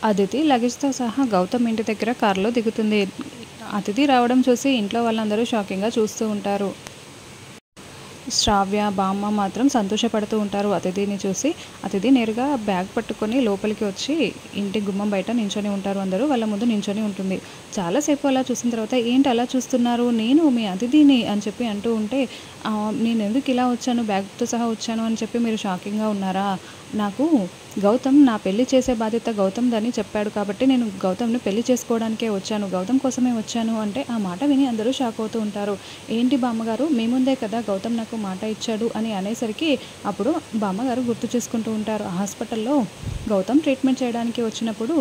అదితి లగేజ్తో సహా గౌతమ్ ఇంటి దగ్గర కారులో దిగుతుంది. అతిథి రావడం చూసి ఇంట్లో వాళ్ళందరూ షాకింగ్గా చూస్తూ ఉంటారు. శ్రావ్య, బామ్మ మాత్రం సంతోషపడుతూ ఉంటారు అతిథిని చూసి. అతిథి నేరుగా బ్యాగ్ పట్టుకొని లోపలికి వచ్చి ఇంటి గుమ్మం బయట నించొని ఉంటారు. అందరూ వాళ్ళ ముందు నించొని ఉంటుంది. చాలాసేపు అలా చూసిన తర్వాత, ఏంటి అలా చూస్తున్నారు, నేను మీ అతిథిని అని చెప్పి అంటూ ఉంటే, నేను ఎందుకు ఇలా వచ్చాను, బ్యాగ్తో సహా వచ్చాను అని చెప్పి మీరు షాకింగ్గా ఉన్నారా? నాకు గౌతమ్ నా పెళ్లి చేసే బాధ్యత గౌతమ్‌దని చెప్పాడు కాబట్టి నేను గౌతమ్‌ని పెళ్లి చేసుకోవడానికే వచ్చాను, గౌతమ్ కోసమే వచ్చాను అంటే, ఆ మాట విని అందరూ షాక్ అవుతూ ఉంటారు. ఏంటి బామ్మగారు, మీ ముందే కదా గౌతమ్ నాకు మాట ఇచ్చాడు అని అనేసరికి అప్పుడు బామ్మగారు గుర్తు చేసుకుంటూ ఉంటారు. హాస్పిటల్లో గౌతమ్ ట్రీట్మెంట్ చేయడానికి వచ్చినప్పుడు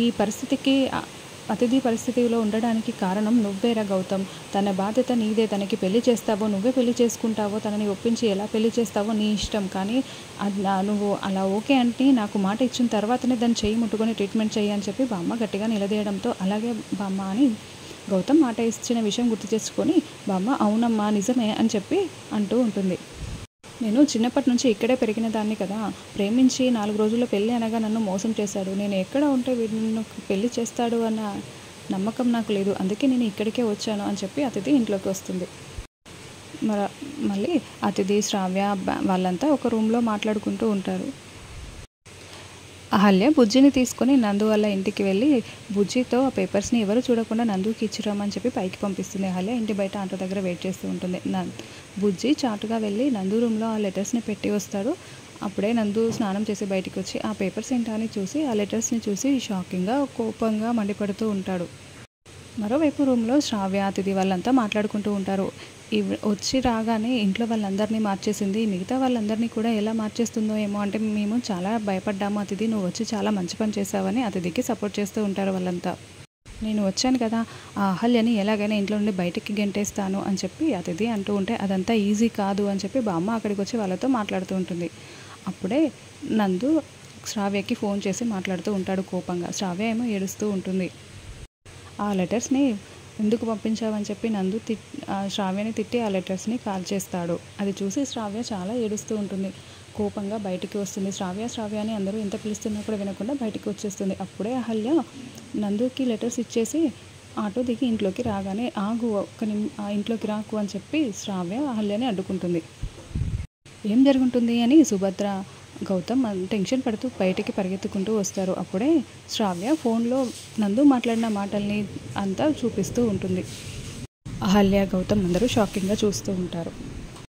ఈ పరిస్థితికి అతిథి పరిస్థితిలో ఉండడానికి కారణం నువ్వేరా గౌతమ్. తన బాధ్యత నీదే. తనకి పెళ్లి చేస్తావో, నువ్వే పెళ్లి చేసుకుంటావో, తనని ఒప్పించి ఎలా పెళ్లి చేస్తావో నీ ఇష్టం. కానీ నువ్వు అలా ఓకే అంటే నాకు మాట ఇచ్చిన తర్వాతనే దాన్ని చెయ్యి ముట్టుకొని ట్రీట్మెంట్ చెయ్యి అని చెప్పి బామ్మ గట్టిగా నిలదీయడంతో, అలాగే బామ్మ అని గౌతమ్ మాట ఇచ్చిన విషయం గుర్తు చేసుకొని బామ్మ అవునమ్మా నిజమే అని చెప్పి అంటూ ఉంటుంది. నేను చిన్నప్పటి నుంచి ఇక్కడే పెరిగిన దాన్ని కదా, ప్రేమించి 4 రోజుల్లో పెళ్ళి అనగా నన్ను మోసం చేశాడు. నేను ఎక్కడ ఉంటే వీడు నన్ను పెళ్లి చేస్తాడు అన్న నమ్మకం నాకు లేదు. అందుకే నేను ఇక్కడికే వచ్చాను అని చెప్పి అతిథి ఇంట్లోకి వస్తుంది. మళ్ళీ అతిథి, శ్రావ్య వాళ్ళంతా ఒక రూమ్లో మాట్లాడుకుంటూ ఉంటారు. అహల్య బుజ్జిని తీసుకొని నందు వాళ్ళ ఇంటికి వెళ్ళి బుజ్జితో ఆ పేపర్స్ని ఎవరు చూడకుండా నందుకి ఇచ్చిరామని చెప్పి పైకి పంపిస్తుంది. అహల్య ఇంటి బయట ఆటో దగ్గర వెయిట్ చేస్తూ ఉంటుంది. బుజ్జి చాటుగా వెళ్ళి నందు రూమ్లో ఆ లెటర్స్ని పెట్టి వస్తాడు. అప్పుడే నందు స్నానం చేసి బయటికి వచ్చి ఆ పేపర్స్ ఏంటని చూసి ఆ లెటర్స్ని చూసి షాకింగ్గా, కోపంగా మండిపడుతూ ఉంటాడు. మరోవైపు రూమ్లో శ్రావ్య, అతిథి వాళ్ళంతా మాట్లాడుకుంటూ ఉంటారు. వచ్చి రాగానే ఇంట్లో వాళ్ళందరినీ మార్చేసింది, మిగతా వాళ్ళందరినీ కూడా ఎలా మార్చేస్తుందో ఏమో, అంటే మేము చాలా భయపడ్డాము అతిథి, నువ్వు వచ్చి చాలా మంచి పని చేసావని అతిథికి సపోర్ట్ చేస్తూ ఉంటారు వాళ్ళంతా. నేను వచ్చాను కదా, ఆ అహల్యని ఎలాగైనా ఇంట్లో నుండి బయటికి గెంటేస్తాను అని చెప్పి అతిథి అంటూ ఉంటే, అదంతా ఈజీ కాదు అని చెప్పి బామ్మ అక్కడికి వచ్చి వాళ్ళతో మాట్లాడుతూ ఉంటుంది. అప్పుడే నందు శ్రావ్యకి ఫోన్ చేసి మాట్లాడుతూ ఉంటాడు కోపంగా. శ్రావ్య ఏమో ఏడుస్తూ ఉంటుంది. ఆ లెటర్స్ని ఎందుకు పంపించావని చెప్పి నందు శ్రావ్యని తిట్టి ఆ లెటర్స్ని కాల్ చేస్తాడు. అది చూసి శ్రావ్య చాలా ఏడుస్తూ ఉంటుంది. కోపంగా బయటికి వస్తుంది. శ్రావ్య అని అందరూ ఎంత పిలుస్తున్నా కూడా వినకుండా బయటికి వచ్చేస్తుంది. అప్పుడే అహల్య నందుకి లెటర్స్ ఇచ్చేసి ఆటో దిగి ఇంట్లోకి రాగానే, ఆగు ఇంట్లోకి రాకు అని చెప్పి శ్రావ్య అహల్యని అడ్డుకుంటుంది. ఏం జరుగుతుంది అని సుభద్ర, గౌతమ్ టెన్షన్ పడుతూ బయటికి పరిగెత్తుకుంటూ వస్తారు. అప్పుడే శ్రావ్య ఫోన్లో నందు మాట్లాడిన మాటల్ని అంతా చూపిస్తూ ఉంటుంది. అహల్య, గౌతమ్ అందరూ షాకింగ్గా చూస్తూ ఉంటారు.